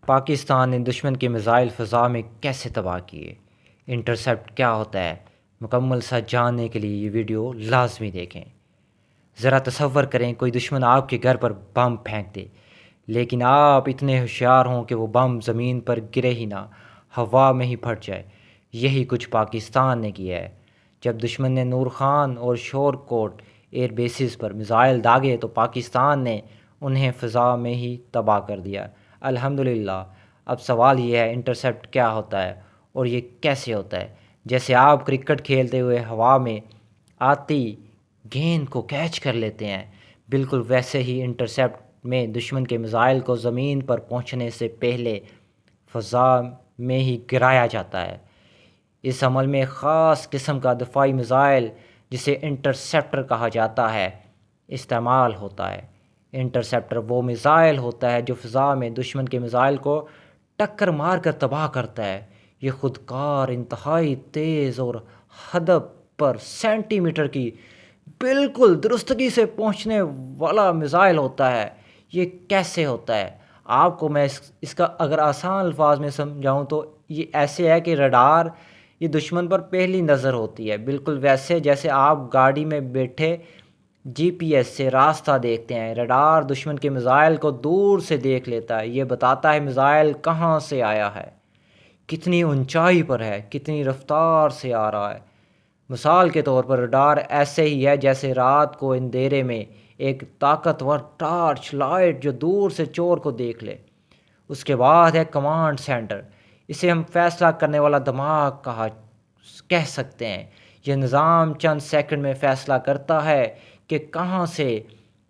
پاکستان نے دشمن کے میزائل فضا میں کیسے تباہ کیے، انٹرسیپٹ کیا ہوتا ہے، مکمل سچ جاننے کے لیے یہ ویڈیو لازمی دیکھیں۔ ذرا تصور کریں کوئی دشمن آپ کے گھر پر بم پھینک دے، لیکن آپ اتنے ہوشیار ہوں کہ وہ بم زمین پر گرے ہی نہ، ہوا میں ہی پھٹ جائے۔ یہی کچھ پاکستان نے کیا ہے۔ جب دشمن نے نور خان اور شور کوٹ ایئر بیسز پر میزائل داغے تو پاکستان نے انہیں فضا میں ہی تباہ کر دیا۔ الحمدللہ۔ اب سوال یہ ہے، انٹرسیپٹ کیا ہوتا ہے اور یہ کیسے ہوتا ہے؟ جیسے آپ کرکٹ کھیلتے ہوئے ہوا میں آتی گیند کو کیچ کر لیتے ہیں، بالکل ویسے ہی انٹرسیپٹ میں دشمن کے میزائل کو زمین پر پہنچنے سے پہلے فضا میں ہی گرایا جاتا ہے۔ اس عمل میں خاص قسم کا دفاعی میزائل جسے انٹرسیپٹر کہا جاتا ہے استعمال ہوتا ہے۔ انٹرسیپٹر وہ میزائل ہوتا ہے جو فضا میں دشمن کے میزائل کو ٹکر مار کر تباہ کرتا ہے۔ یہ خودکار، انتہائی تیز اور ہدف پر سینٹی میٹر کی بالکل درستگی سے پہنچنے والا میزائل ہوتا ہے۔ یہ کیسے ہوتا ہے؟ آپ کو میں اس کا اگر آسان الفاظ میں سمجھاؤں تو یہ ایسے ہے کہ ریڈار یہ دشمن پر پہلی نظر ہوتی ہے، بالکل ویسے جیسے آپ گاڑی میں بیٹھے جی پی ایس سے راستہ دیکھتے ہیں۔ ریڈار دشمن کے میزائل کو دور سے دیکھ لیتا ہے، یہ بتاتا ہے میزائل کہاں سے آیا ہے، کتنی اونچائی پر ہے، کتنی رفتار سے آ رہا ہے۔ مثال کے طور پر ریڈار ایسے ہی ہے جیسے رات کو اندھیرے میں ایک طاقتور ٹارچ لائٹ جو دور سے چور کو دیکھ لے۔ اس کے بعد ہے کمانڈ سینٹر، اسے ہم فیصلہ کرنے والا دماغ کہہ سکتے ہیں۔ یہ نظام چند سیکنڈ میں فیصلہ کرتا ہے کہ کہاں سے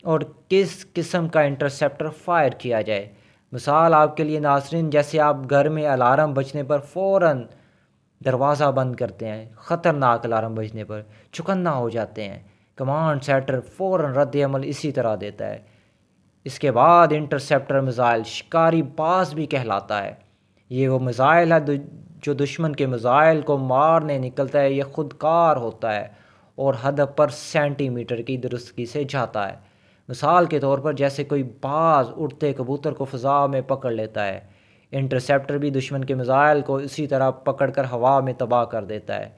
اور کس قسم کا انٹرسیپٹر فائر کیا جائے۔ مثال آپ کے لیے ناظرین، جیسے آپ گھر میں الارم بجنے پر فوراً دروازہ بند کرتے ہیں، خطرناک الارم بجنے پر چوکنا ہو جاتے ہیں، کمانڈ سینٹر فوراً رد عمل اسی طرح دیتا ہے۔ اس کے بعد انٹرسیپٹر میزائل شکاری باز بھی کہلاتا ہے۔ یہ وہ میزائل ہے جو دشمن کے میزائل کو مارنے نکلتا ہے۔ یہ خودکار ہوتا ہے اور ہدف پر سینٹی میٹر کی درستگی سے جاتا ہے۔ مثال کے طور پر جیسے کوئی باز اڑتے کبوتر کو فضا میں پکڑ لیتا ہے، انٹرسیپٹر بھی دشمن کے میزائل کو اسی طرح پکڑ کر ہوا میں تباہ کر دیتا ہے۔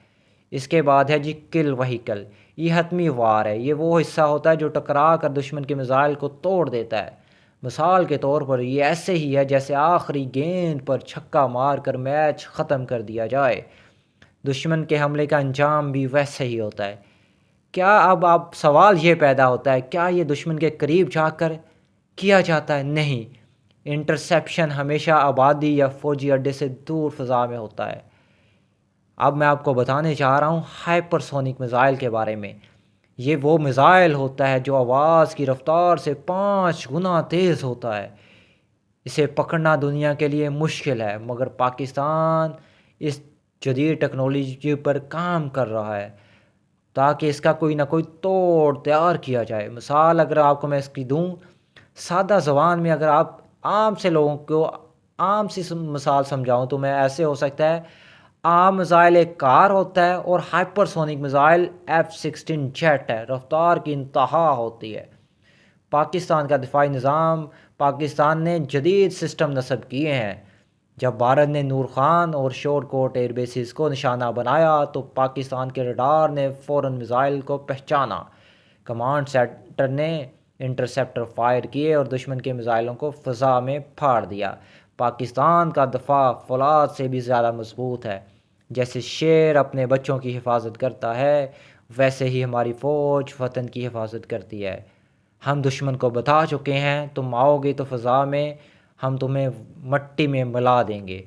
اس کے بعد ہے جی کل وہیکل، یہ حتمی وار ہے، یہ وہ حصہ ہوتا ہے جو ٹکرا کر دشمن کے میزائل کو توڑ دیتا ہے۔ مثال کے طور پر یہ ایسے ہی ہے جیسے آخری گیند پر چھکا مار کر میچ ختم کر دیا جائے۔ دشمن کے حملے کا انجام بھی ویسے ہی ہوتا ہے۔ کیا اب سوال یہ پیدا ہوتا ہے، کیا یہ دشمن کے قریب جا کر کیا جاتا ہے؟ نہیں، انٹرسیپشن ہمیشہ آبادی یا فوجی اڈے سے دور فضا میں ہوتا ہے۔ اب میں آپ کو بتانے چاہ رہا ہوں ہائپر سونک میزائل کے بارے میں۔ یہ وہ میزائل ہوتا ہے جو آواز کی رفتار سے 5 گنا تیز ہوتا ہے۔ اسے پکڑنا دنیا کے لیے مشکل ہے، مگر پاکستان اس جدید ٹیکنالوجی پر کام کر رہا ہے تاکہ اس کا کوئی نہ کوئی توڑ تیار کیا جائے۔ مثال اگر آپ کو میں اس کی دوں، سادہ زبان میں اگر آپ عام سے لوگوں کو عام سی مثال سمجھاؤں تو میں ایسے ہو سکتا ہے، عام میزائل ایک کار ہوتا ہے اور hyper sonic missile F-16 jet ہے، رفتار کی انتہا ہوتی ہے۔ پاکستان کا دفاعی نظام، پاکستان نے جدید سسٹم نصب کیے ہیں۔ جب بھارت نے نور خان اور شور کوٹ ایئر بیسز کو نشانہ بنایا تو پاکستان کے ریڈار نے فوراً میزائل کو پہچانا، کمانڈ سینٹر نے انٹرسیپٹر فائر کیے اور دشمن کے میزائلوں کو فضا میں پھاڑ دیا۔ پاکستان کا دفاع فولاد سے بھی زیادہ مضبوط ہے۔ جیسے شیر اپنے بچوں کی حفاظت کرتا ہے، ویسے ہی ہماری فوج وطن کی حفاظت کرتی ہے۔ ہم دشمن کو بتا چکے ہیں، تم آؤ گے تو فضا میں ہم تمہیں مٹی میں ملا دیں گے۔